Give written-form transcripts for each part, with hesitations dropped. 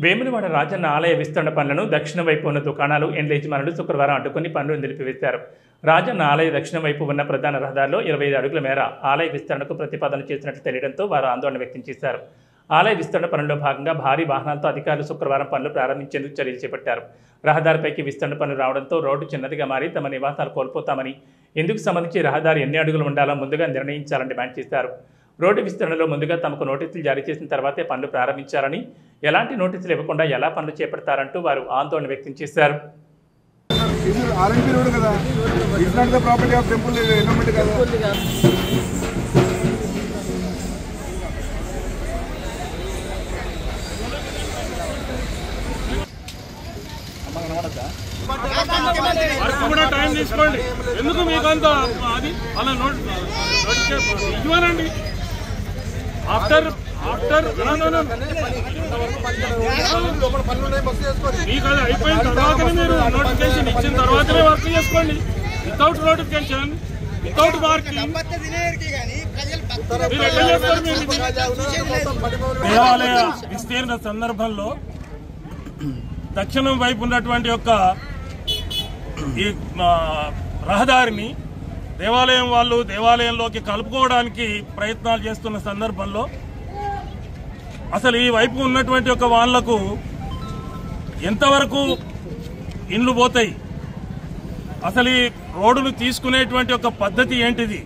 వేములవాడ రాజన్న ఆలయ విస్తరణ పనులను దక్షిణ వైపు ఉన్న దుకాణాలు ఎండ్ల యజమానులు శుక్రవారం అడ్డుకుని పనులు నిలిపివేశారు. రాజన్న ఆలయ దక్షిణ వైపు ఉన్న ప్రధాన రహదారిలో 25 అడుగుల మేర ఆలయ విస్తరణకు ప్రతిపాదన చేసినట్లు తెలియడంతో వారు ఆందోళన వ్యక్తం చేశారు. ఆలయ విస్తరణ పనుల్లో భాగంగా భారీ వాహనాలతో అధికారులు శుక్రవారం పనులు ప్రారంభించేందుకు చర్యలు చేపట్టారు. రహదారిపైకి విస్తరణ పనులు రావడంతో రోడ్డు చిన్నదిగా మారి తమ నివాసాలు కోల్పోతామని, ఇందుకు సంబంధించి రహదారి ఎన్ని అడుగులు ఉండాలో ముందుగా నిర్ణయించాలని డిమాండ్ చేశారు. రోడ్డు విస్తరణలో ముందుగా తమకు నోటీసులు జారీ చేసిన తర్వాతే పనులు ప్రారంభించాలని, ఎలాంటి నోటీసులు ఇవ్వకుండా ఎలా పనులు చేపడతారంటూ వారు ఆందోళన వ్యక్తం చేశారు. టైం తీసుకోండి, ఎందుకు మీకంత అది అలా ఇవ్వనండి. ఆఫ్టర్ మీకు అది అయిపోయిన తర్వాతనే మీరు నోటిఫికేషన్ ఇచ్చిన తర్వాతనే వర్క్ చేసుకోండి. వితౌట్ నోటిఫికేషన్, వితౌట్ మార్కింగ్ మీరు ఎట్లా చేస్తారు? దేవాలయ విస్తీర్ణ సందర్భంలో దక్షిణం వైపు ఉన్నటువంటి యొక్క ఈ రహదారిని దేవాలయం వాళ్ళు దేవాలయంలోకి కలుపుకోవడానికి ప్రయత్నాలు చేస్తున్న సందర్భంలో అసలు ఈ వైపు ఉన్నటువంటి ఒక వాళ్లకు ఎంతవరకు ఇండ్లు పోతాయి, అసలు ఈ రోడ్డును తీసుకునేటువంటి ఒక పద్ధతి ఏంటిది?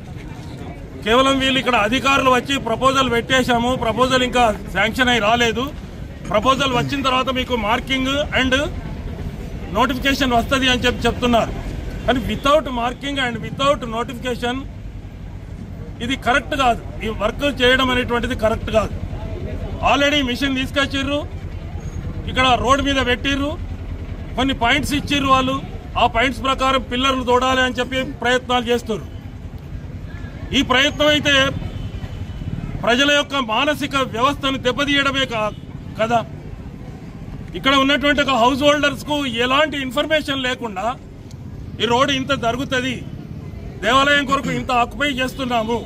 కేవలం వీళ్ళు ఇక్కడ అధికారులు వచ్చి ప్రపోజల్ పెట్టేశాము, ప్రపోజల్ ఇంకా శాంక్షన్ అయి రాలేదు, ప్రపోజల్ వచ్చిన తర్వాత మీకు మార్కింగ్ అండ్ నోటిఫికేషన్ వస్తుంది అని చెప్తున్నారు. కానీ without marking and without notification ఇది కరెక్ట్ కాదు. ఈ వర్క్ చేయడం అనేటువంటిది కరెక్ట్ కాదు. ఆల్రెడీ మిషన్ తీసుకొచ్చిర్రు, ఇక్కడ రోడ్డు మీద పెట్టిర్రు, కొన్ని పాయింట్స్ ఇచ్చిర్రు వాళ్ళు, ఆ పాయింట్స్ ప్రకారం పిల్లర్లు తోడాలి అని చెప్పి ప్రయత్నాలు చేస్తారు. ఈ ప్రయత్నం అయితే ప్రజల యొక్క మానసిక వ్యవస్థను దెబ్బతీయడమే కదా. ఇక్కడ ఉన్నటువంటి ఒక హౌస్ హోల్డర్స్ కు ఎలాంటి ఇన్ఫర్మేషన్ లేకుండా ఈ రోడ్డు ఇంత జరుగుతుంది, దేవాలయం కొరకు ఇంత ఆక్యుపై చేస్తున్నాము,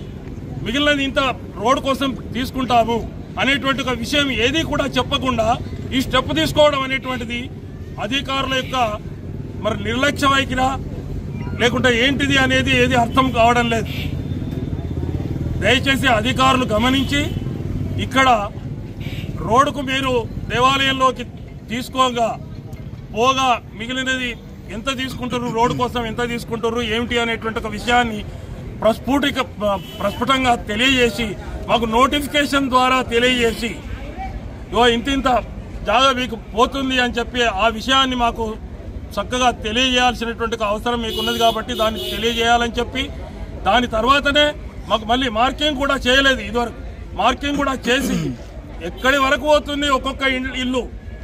మిగిలినది ఇంత రోడ్డు కోసం తీసుకుంటాము అనేటువంటి ఒక విషయం ఏది కూడా చెప్పకుండా ఈ స్టెప్ తీసుకోవడం అనేటువంటిది అధికారుల యొక్క మరి నిర్లక్ష్య వైఖరా లేకుంటే ఏంటిది అనేది ఏది అర్థం కావడం లేదు. దయచేసి అధికారులు గమనించి ఇక్కడ రోడ్డుకు మీరు దేవాలయంలోకి తీసుకోగా పోగా మిగిలినది ఎంత తీసుకుంటారు, రోడ్డు కోసం ఎంత తీసుకుంటారు ఏమిటి అనేటువంటి ఒక విషయాన్ని ప్రస్ఫుటంగా తెలియజేసి మాకు నోటిఫికేషన్ ద్వారా తెలియజేసి ఇంత జాగా మీకు పోతుంది అని చెప్పి ఆ విషయాన్ని మాకు చక్కగా తెలియజేయాల్సినటువంటి అవసరం మీకున్నది కాబట్టి దాన్ని తెలియజేయాలని చెప్పి దాని తర్వాతనే మాకు మళ్ళీ మార్కింగ్ కూడా చేయలేదు. ఇదివరకు మార్కింగ్ కూడా చేసి ఎక్కడి వరకు పోతుంది ఒక్కొక్క ఇల్లు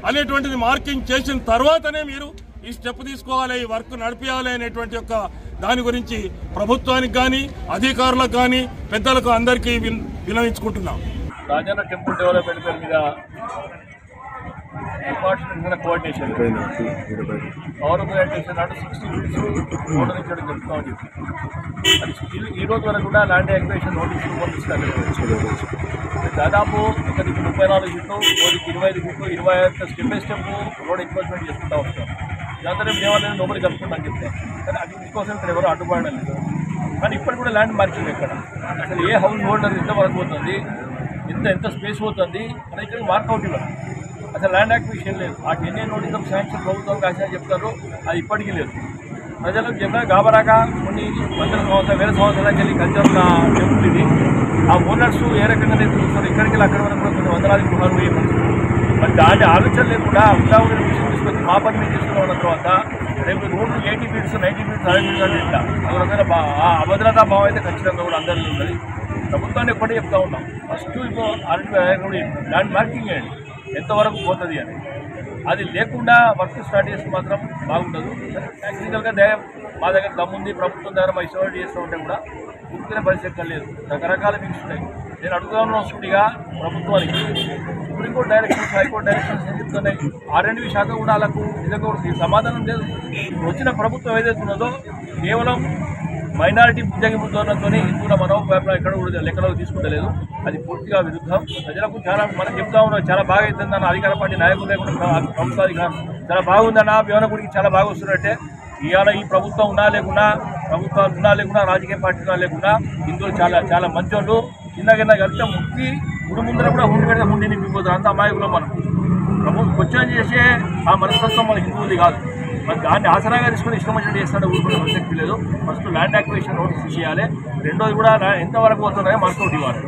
అనేటువంటిది మార్కింగ్ చేసిన తర్వాతనే మీరు ఈ స్టెప్ తీసుకోవాలి, ఈ వర్క్ నడిపించాలి అనేటువంటి యొక్క దాని గురించి ప్రభుత్వానికి కానీ అధికారులకు కానీ పెద్దలకు అందరికీ విన్నవించుకుంటున్నాం. రాజన్న టెంపుల్ డెవలప్మెంట్ పేరు మీద డిపార్ట్మెంట్ కోఆర్డినేషన్ ఆర్గనైజేషన్ నాడు 60 ఫీట్స్ రోడ్డు నుంచి చెప్తామని చెప్పి అది ఈ రోజు వరకు కూడా ల్యాండ్ యాక్విజిషన్ నోటీస్ పంపిస్తారు. దాదాపు ఒకరికి 34 ఫీట్లు, ఒకరికి 25 ఫీట్లు, 25 step by step road encroachment చేసుకుంటూ వస్తాం. ఇదంతా దేవాలయం లోపలికి కలుపుకుంటామని చెప్తాం. కానీ అది మీకోసం ఇక్కడ ఎవరు అడ్డుపడడం లేదు. కానీ ఇప్పటికి కూడా ల్యాండ్ మార్కింగ్ ఎక్కడ, అసలు ఏ హౌస్ హోల్డర్ ఎంత వరకు పోతుంది, ఎంత స్పేస్ పోతుంది అని ఇక్కడ మార్కౌట్ ఇవ్వరు. అసలు ల్యాండ్ యాక్విజిషన్ లేదు. ఆ 10 year నోటీస్ శాంక్షన్ ప్రభుత్వం కాసిన చెప్తారు, అది ఇప్పటికీ లేదు. ప్రజలకు చెప్పినా గాబరాగా కొన్ని వందల సంవత్సరాలు వేల సంవత్సరాలకి వెళ్ళి కల్చర్ టెంపుల్ ఇది. ఆ ఓనర్స్ ఏ రకంగా చూస్తారు, ఇక్కడికి వెళ్ళి అక్కడ వరకు కొన్ని వందలాది గృహాలు పోయే పరిస్థితి. మరి దాని ఆలోచన లేకుండా ఉదాహరణ విషయం తీసుకొచ్చి మా పని మీద తీసుకున్న తర్వాత రేపు రోడ్లు 80 ఫీట్స్ 90 ఫీట్స్ 60 ఫీట్స్ అంటే ఇట్లా అదొక అభద్రతా భావం అయితే ఖచ్చితంగా కూడా అందరిలో ఉన్నది. ప్రభుత్వాన్ని ఎప్పటికీ చెప్తా ఉన్నాం, ఫస్ట్ ఇప్పుడు ల్యాండ్ మార్కింగ్ చేయండి ఎంతవరకు పోతుంది అని. అది లేకుండా వర్క్ స్టార్ట్ చేస్తే మాత్రం బాగుండదు. టెక్నికల్గా మా దగ్గర దమ్ముంది, ప్రభుత్వం దగ్గర మా ఇష్టం చేస్తూ ఉంటే కూడా పూర్తిగా పరిస్థితి లేదు. రకరకాల మిక్స్ ఉన్నాయి. నేను అడుగుదాను సూటిగా ప్రభుత్వానికి, సుప్రీంకోర్టు డైరెక్షన్స్, హైకోర్టు డైరెక్షన్స్ ఏం చెప్తున్నాయి, R&B శాఖ కూడా వాళ్ళకు నిజంగా సమాధానం లేదు. వచ్చిన ప్రభుత్వం ఏదైతే ఉన్నదో కేవలం మైనారిటీ బుద్ధగింపు ధోరణితో హిందువుల మనోభావాలను ఎక్కడ కూడా లెక్కలోకి తీసుకుంటలేదు. అది పూర్తిగా విరుద్ధం. ప్రజలకు చాలా మనం చెప్తా ఉన్నాం, చాలా బాగా అవుతుందన్న అధికార పార్టీ నాయకులు లేకుండా ప్రభుత్వాధికారం చాలా బాగుందన్న భీమనగుడికి చాలా బాగా వస్తున్నట్టే. ఇవాళ ఈ ప్రభుత్వం ఉన్నా లేకున్నా, ప్రభుత్వాలు ఉన్నా లేకున్నా, రాజకీయ పార్టీలు ఉన్నా లేకున్నా హిందువులు చాలా చాలా మంచోళ్ళు. చిన్నగా కలిస్తే ముక్కి గుడి ముందర కూడా హుండి పెడితే హుండి నింపిపోతారు. అంత అమాయకులు మనం. ప్రభుత్వం క్వశ్చన్ చేసే ఆ మనస్తత్వం మన హిందువులది కాదు. మరి దాన్ని ఆసరాగా తీసుకుని ఇష్టం వచ్చినట్టు చేస్తాడో ఊరుకునే ప్రసక్తి లేదు. ఫస్ట్ ల్యాండ్ అక్విజిషన్ నోటీస్ చేయాలి. రెండోది కూడా ఎంతవరకు వస్తున్నాయో మనకు ఇవ్వాలి.